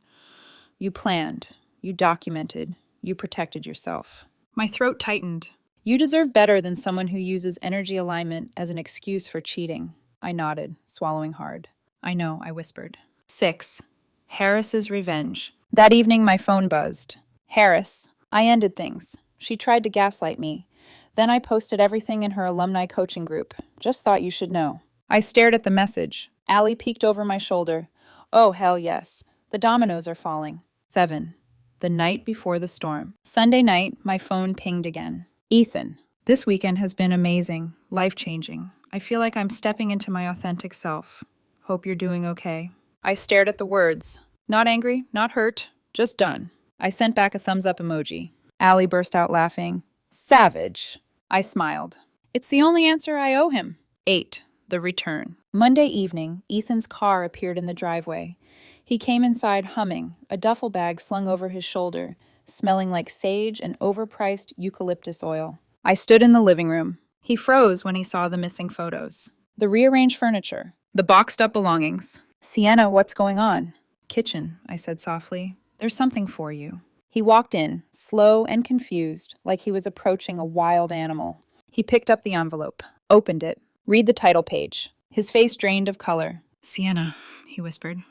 S1: You planned. You documented. You protected yourself. My throat tightened. You deserve better than someone who uses energy alignment as an excuse for cheating. I nodded, swallowing hard. I know, I whispered. 6. Harris's revenge. That evening, my phone buzzed. Harris. I ended things. She tried to gaslight me. Then I posted everything in her alumni coaching group. Just thought you should know. I stared at the message. Ali peeked over my shoulder. Oh, hell yes. The dominoes are falling. 7. The night before the storm. Sunday night, my phone pinged again. Ethan. This weekend has been amazing, life-changing. I feel like I'm stepping into my authentic self. Hope you're doing okay. I stared at the words. Not angry, not hurt, just done. I sent back a thumbs-up emoji. Ali burst out laughing. Savage. I smiled. It's the only answer I owe him. 8. The return. Monday evening, Ethan's car appeared in the driveway. He came inside humming, a duffel bag slung over his shoulder, smelling like sage and overpriced eucalyptus oil. I stood in the living room. He froze when he saw the missing photos. The rearranged furniture. The boxed-up belongings. Sienna, what's going on? Kitchen, I said softly. There's something for you. He walked in, slow and confused, like he was approaching a wild animal. He picked up the envelope, opened it. Read the title page. His face drained of color. Sienna, he whispered.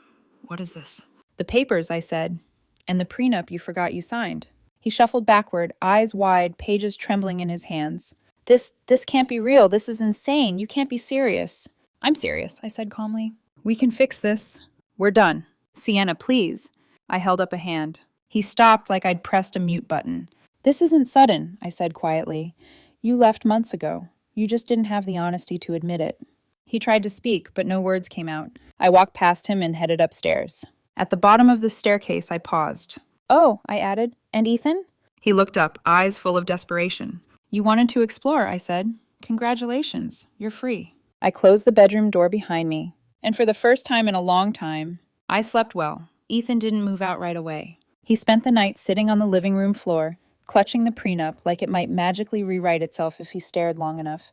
S1: What is this? The papers, I said. And the prenup you forgot you signed. He shuffled backward, eyes wide, pages trembling in his hands. This can't be real. This is insane. You can't be serious. I'm serious, I said calmly. We can fix this. We're done. Sienna, please. I held up a hand. He stopped like I'd pressed a mute button. This isn't sudden, I said quietly. You left months ago. You just didn't have the honesty to admit it. He tried to speak, but no words came out. I walked past him and headed upstairs. At the bottom of the staircase, I paused. Oh, I added. And Ethan? He looked up, eyes full of desperation. You wanted to explore, I said. Congratulations, you're free. I closed the bedroom door behind me, and for the first time in a long time, I slept well. Ethan didn't move out right away. He spent the night sitting on the living room floor, clutching the prenup like it might magically rewrite itself if he stared long enough.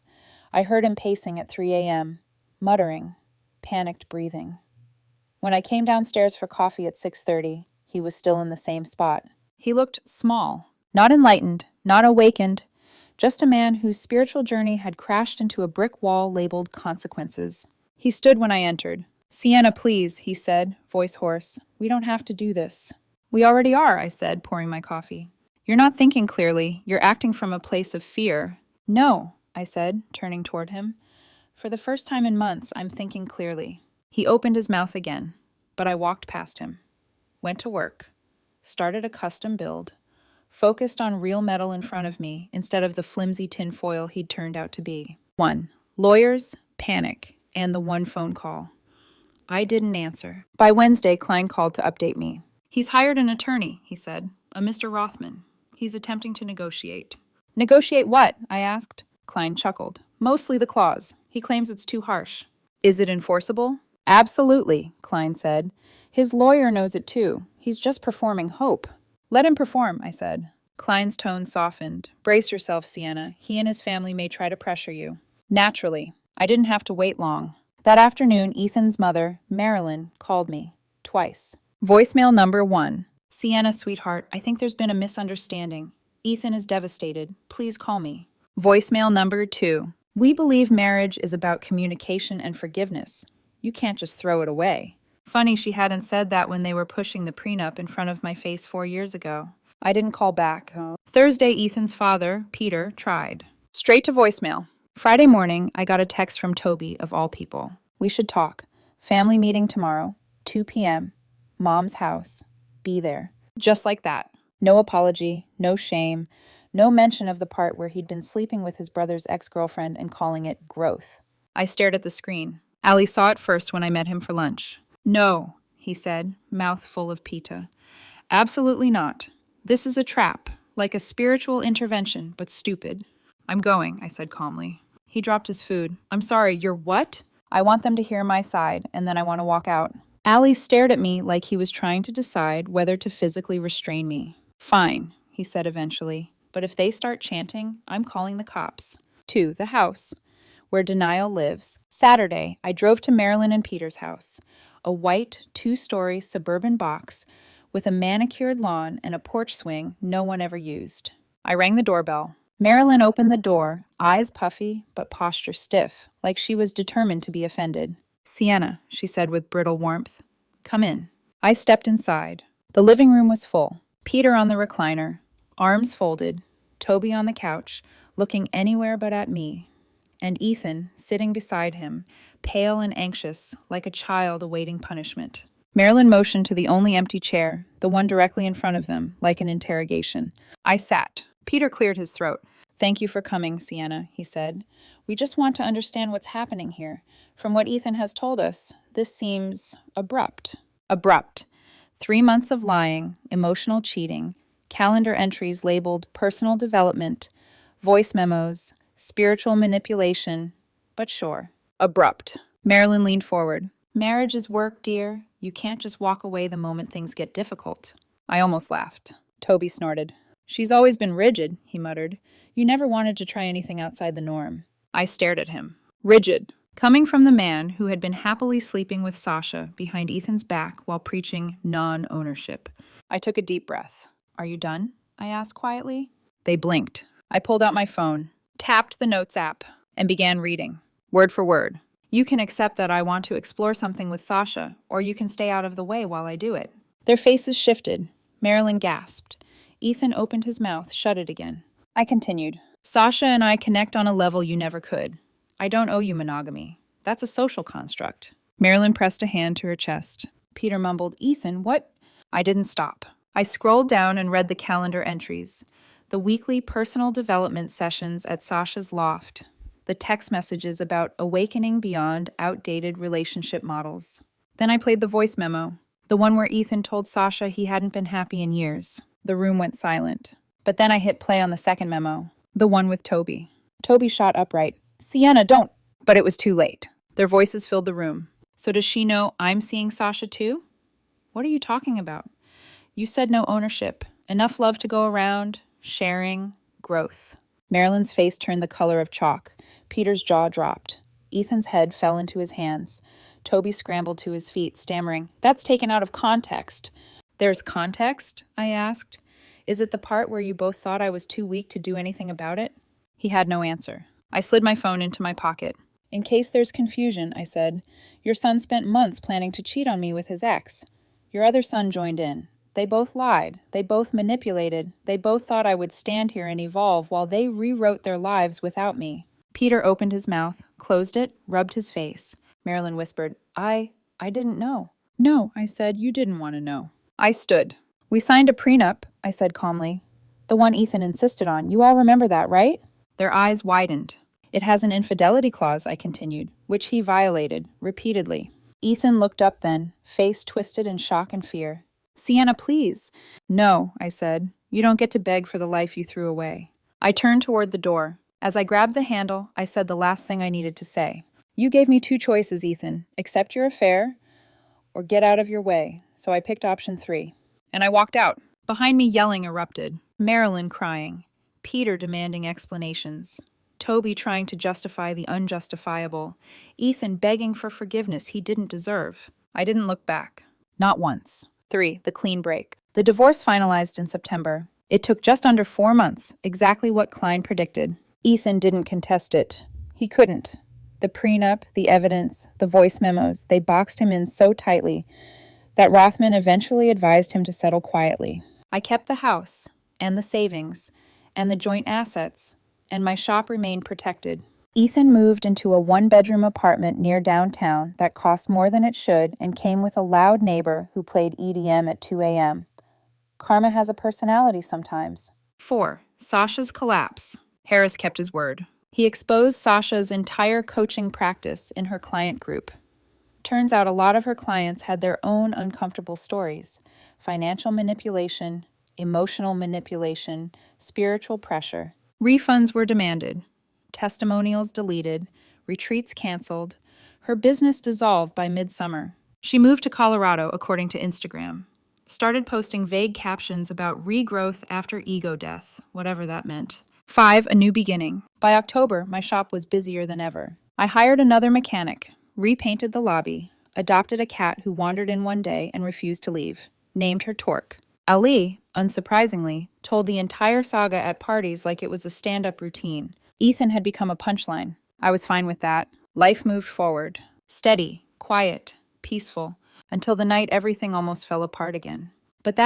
S1: I heard him pacing at 3 a.m., muttering, panicked breathing. When I came downstairs for coffee at 6:30, he was still in the same spot. He looked small, not enlightened, not awakened, just a man whose spiritual journey had crashed into a brick wall labeled consequences. He stood when I entered. Sienna, please, he said, voice hoarse. We don't have to do this. We already are, I said, pouring my coffee. You're not thinking clearly. You're acting from a place of fear. No, I said, turning toward him. For the first time in months, I'm thinking clearly. He opened his mouth again, but I walked past him. Went to work. Started a custom build. Focused on real metal in front of me instead of the flimsy tinfoil he'd turned out to be. 1. Lawyers, panic, and the one phone call. I didn't answer. By Wednesday, Klein called to update me. He's hired an attorney, he said, a Mr. Rothman. He's attempting to negotiate. Negotiate what? I asked. Klein chuckled. Mostly the clause. He claims it's too harsh. Is it enforceable? Absolutely, Klein said. His lawyer knows it too. He's just performing hope. Let him perform, I said. Klein's tone softened. Brace yourself, Sienna. He and his family may try to pressure you. Naturally. I didn't have to wait long. That afternoon, Ethan's mother, Marilyn, called me. Twice. Voicemail number 1. Sienna, sweetheart, I think there's been a misunderstanding. Ethan is devastated. Please call me. Voicemail number 2. We believe marriage is about communication and forgiveness. You can't just throw it away. Funny she hadn't said that when they were pushing the prenup in front of my face 4 years ago. I didn't call back. Thursday, Ethan's father, Peter, tried. Straight to voicemail. Friday morning, I got a text from Toby, of all people. We should talk. Family meeting tomorrow, 2 p.m. Mom's house. Be there. Just like that. No apology, no shame, no mention of the part where he'd been sleeping with his brother's ex-girlfriend and calling it growth. I stared at the screen. Allie saw it first when I met him for lunch. No, he said, mouth full of pita. Absolutely not. This is a trap, like a spiritual intervention, but stupid. I'm going, I said calmly. He dropped his food. I'm sorry, you're what? I want them to hear my side, and then I want to walk out. Allie stared at me like he was trying to decide whether to physically restrain me. Fine, he said eventually, but if they start chanting, I'm calling the cops. 2. The house, where denial lives. Saturday, I drove to Marilyn and Peter's house, a white, 2-story suburban box with a manicured lawn and a porch swing no one ever used. I rang the doorbell. Marilyn opened the door, eyes puffy, but posture stiff, like she was determined to be offended. Sienna, she said with brittle warmth. Come in. I stepped inside. The living room was full. Peter on the recliner, arms folded, Toby on the couch, looking anywhere but at me, and Ethan sitting beside him, pale and anxious, like a child awaiting punishment. Marilyn motioned to the only empty chair, the one directly in front of them, like an interrogation. I sat. Peter cleared his throat. Thank you for coming, Sienna, he said. We just want to understand what's happening here. From what Ethan has told us, this seems abrupt. Abrupt. 3 months of lying, emotional cheating, calendar entries labeled personal development, voice memos, spiritual manipulation, but sure. Abrupt. Marilyn leaned forward. Marriage is work, dear. You can't just walk away the moment things get difficult. I almost laughed. Toby snorted. She's always been rigid, he muttered. You never wanted to try anything outside the norm. I stared at him. Rigid. Coming from the man who had been happily sleeping with Sasha behind Ethan's back while preaching non-ownership. I took a deep breath. Are you done? I asked quietly. They blinked. I pulled out my phone, tapped the Notes app, and began reading, word for word. You can accept that I want to explore something with Sasha, or you can stay out of the way while I do it. Their faces shifted. Marilyn gasped. Ethan opened his mouth, shut it again. I continued. Sasha and I connect on a level you never could. I don't owe you monogamy. That's a social construct. Marilyn pressed a hand to her chest. Peter mumbled, Ethan, what? I didn't stop. I scrolled down and read the calendar entries. The weekly personal development sessions at Sasha's loft. The text messages about awakening beyond outdated relationship models. Then I played the voice memo, the one where Ethan told Sasha he hadn't been happy in years. The room went silent. But then I hit play on the second memo, the one with Toby. Toby shot upright. Sienna, don't! But it was too late. Their voices filled the room. So does she know I'm seeing Sasha too? What are you talking about? You said no ownership. Enough love to go around, sharing, growth. Marilyn's face turned the color of chalk. Peter's jaw dropped. Ethan's head fell into his hands. Toby scrambled to his feet, stammering, "That's taken out of context." "There's context?" I asked. "Is it the part where you both thought I was too weak to do anything about it?" He had no answer. I slid my phone into my pocket. "In case there's confusion," I said, "your son spent months planning to cheat on me with his ex. Your other son joined in. They both lied. They both manipulated. They both thought I would stand here and evolve while they rewrote their lives without me." Peter opened his mouth, closed it, rubbed his face. Marilyn whispered, I didn't know." "No," I said, "you didn't want to know." I stood. "We signed a prenup," I said calmly. "The one Ethan insisted on. You all remember that, right?" Their eyes widened. "It has an infidelity clause," I continued, "which he violated, repeatedly." Ethan looked up then, face twisted in shock and fear. "Sienna, please." "No," I said. "You don't get to beg for the life you threw away." I turned toward the door. As I grabbed the handle, I said the last thing I needed to say. "You gave me two choices, Ethan. Accept your affair or get out of your way." So I picked option 3. And I walked out. Behind me, yelling erupted. Marilyn crying. Peter demanding explanations. Toby trying to justify the unjustifiable. Ethan begging for forgiveness he didn't deserve. I didn't look back. Not once. 3. The clean break. The divorce finalized in September. It took just under 4 months, exactly what Klein predicted. Ethan didn't contest it. He couldn't. The prenup, the evidence, the voice memos, they boxed him in so tightly that Rothman eventually advised him to settle quietly. I kept the house, and the savings, and the joint assets, and my shop remained protected. Ethan moved into a 1-bedroom apartment near downtown that cost more than it should and came with a loud neighbor who played EDM at 2 a.m. Karma has a personality sometimes. 4. Sasha's collapse. Harris kept his word. He exposed Sasha's entire coaching practice in her client group. Turns out a lot of her clients had their own uncomfortable stories: financial manipulation, emotional manipulation, spiritual pressure. Refunds were demanded, testimonials deleted, retreats canceled. Her business dissolved by midsummer. She moved to Colorado, according to Instagram. Started posting vague captions about regrowth after ego death, whatever that meant. 5. A new beginning. By October, my shop was busier than ever. I hired another mechanic, repainted the lobby, adopted a cat who wandered in one day and refused to leave, named her Torque. Ali, unsurprisingly, told the entire saga at parties like it was a stand-up routine. Ethan had become a punchline. I was fine with that. Life moved forward. Steady, quiet, peaceful, until the night everything almost fell apart again. But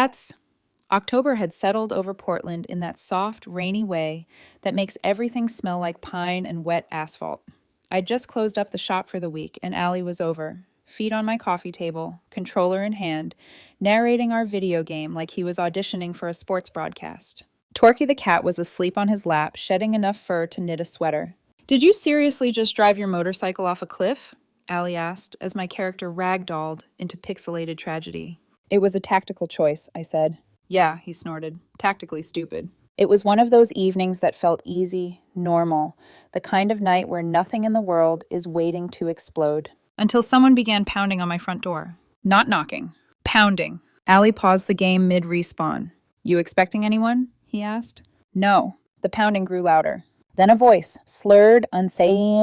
S1: October had settled over Portland in that soft, rainy way that makes everything smell like pine and wet asphalt. I'd just closed up the shop for the week, and Allie was over, feet on my coffee table, controller in hand, narrating our video game like he was auditioning for a sports broadcast. Torquey the cat was asleep on his lap, shedding enough fur to knit a sweater. "Did you seriously just drive your motorcycle off a cliff?" Allie asked, as my character ragdolled into pixelated tragedy. "It was a tactical choice," I said. "Yeah," he snorted. "Tactically stupid." It was one of those evenings that felt easy, normal, the kind of night where nothing in the world is waiting to explode. Until someone began pounding on my front door. Not knocking. Pounding. Allie paused the game mid-respawn. "You expecting anyone?" he asked. "No." The pounding grew louder. Then a voice, slurred, unsteady,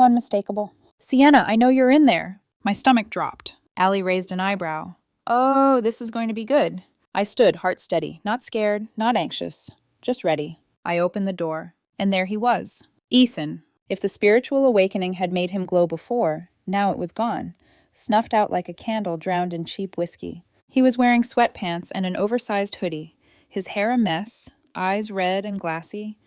S1: unmistakable. "Sienna, I know you're in there." My stomach dropped. Allie raised an eyebrow. "Oh, this is going to be good." I stood, heart steady, not scared, not anxious, just ready. I opened the door, and there he was. Ethan. If the spiritual awakening had made him glow before, now it was gone, snuffed out like a candle drowned in cheap whiskey. He was wearing sweatpants and an oversized hoodie, his hair a mess, eyes red and glassy.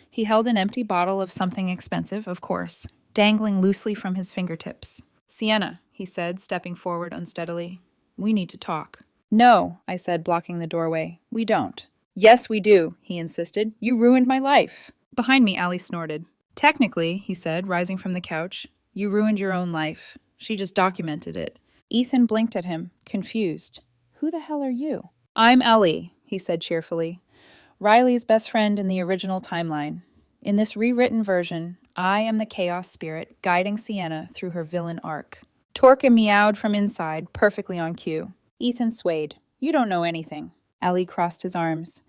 S1: He held an empty bottle of something expensive, of course, dangling loosely from his fingertips. "Sienna," he said, stepping forward unsteadily. "We need to talk." "No," I said, blocking the doorway. "We don't." "Yes, we do," he insisted. "You ruined my life." Behind me, Allie snorted. "Technically," he said, rising from the couch, "you ruined your own life. She just documented it." Ethan blinked at him, confused. "Who the hell are you?" I'm Ellie, he said cheerfully. Riley's best friend in the original timeline. In this rewritten version, I am the chaos spirit guiding Sienna through her villain arc. Torka meowed from inside, perfectly on cue. Ethan swayed. You don't know anything. Ellie crossed his arms.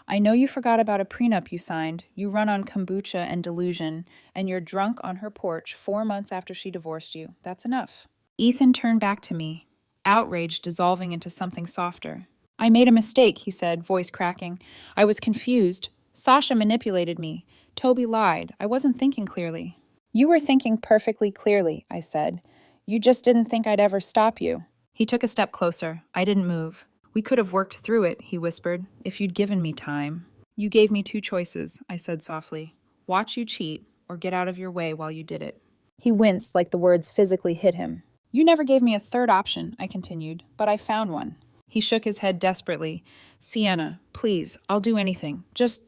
S1: I know you forgot about a prenup you signed. You run on kombucha and delusion, and you're drunk on her porch 4 months after she divorced you. That's enough. Ethan turned back to me, outrage dissolving into something softer. I made a mistake, he said, voice cracking. I was confused. Sasha manipulated me. Toby lied. I wasn't thinking clearly. You were thinking perfectly clearly, I said. You just didn't think I'd ever stop you. He took a step closer. I didn't move. We could have worked through it, he whispered, if you'd given me time. You gave me 2 choices, I said softly. Watch you cheat, or get out of your way while you did it. He winced like the words physically hit him. You never gave me a third option, I continued, but I found one. He shook his head desperately. Sienna, please, I'll do anything. Just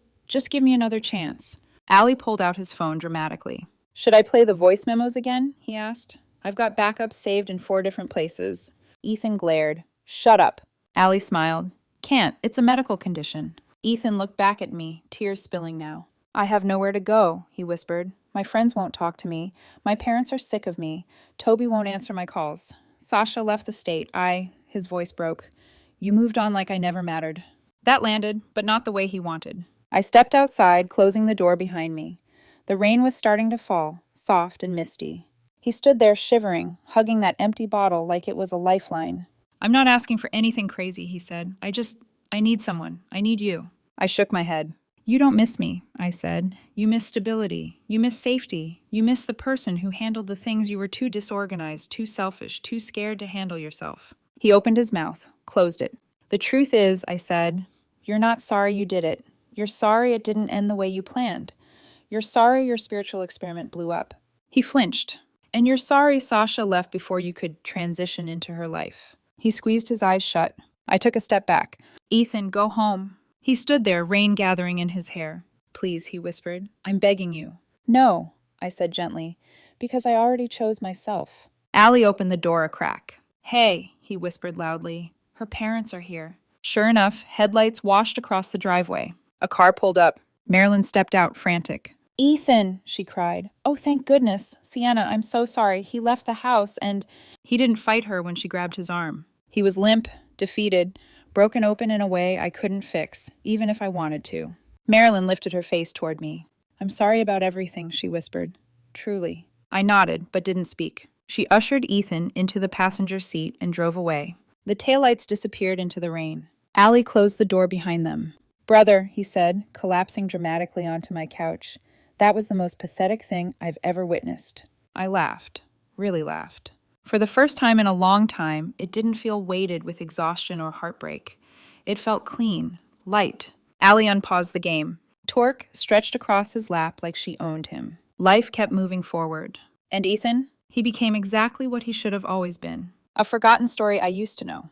S1: give me another chance. Allie pulled out his phone dramatically. Should I play the voice memos again? He asked. I've got backups saved in 4 different places. Ethan glared. Shut up. Allie smiled. Can't. It's a medical condition. Ethan looked back at me, tears spilling now. I have nowhere to go, he whispered. My friends won't talk to me. My parents are sick of me. Toby won't answer my calls. Sasha left the state. His voice broke. You moved on like I never mattered. That landed, but not the way he wanted. I stepped outside, closing the door behind me. The rain was starting to fall, soft and misty. He stood there shivering, hugging that empty bottle like it was a lifeline. I'm not asking for anything crazy, he said. I need someone. I need you. I shook my head. You don't miss me, I said. You miss stability. You miss safety. You miss the person who handled the things you were too disorganized, too selfish, too scared to handle yourself. He opened his mouth, closed it. The truth is, I said, you're not sorry you did it. You're sorry it didn't end the way you planned. You're sorry your spiritual experiment blew up. He flinched. And you're sorry Sasha left before you could transition into her life. He squeezed his eyes shut. I took a step back. Ethan, go home. He stood there, rain gathering in his hair. Please, he whispered. I'm begging you. No, I said gently, because I already chose myself. Allie opened the door a crack. Hey, he whispered loudly. Her parents are here. Sure enough, headlights washed across the driveway. A car pulled up. Marilyn stepped out, frantic. Ethan, she cried. Oh, thank goodness. Sienna, I'm so sorry. He left the house and... He didn't fight her when she grabbed his arm. He was limp, defeated, broken open in a way I couldn't fix, even if I wanted to. Marilyn lifted her face toward me. I'm sorry about everything, she whispered. Truly. I nodded, but didn't speak. She ushered Ethan into the passenger seat and drove away. The taillights disappeared into the rain. Allie closed the door behind them. Brother, he said, collapsing dramatically onto my couch. That was the most pathetic thing I've ever witnessed. I laughed, really laughed. For the first time in a long time, it didn't feel weighted with exhaustion or heartbreak. It felt clean, light. Allie unpaused the game. Torque stretched across his lap like she owned him. Life kept moving forward. And Ethan? He became exactly what he should have always been. A forgotten story I used to know.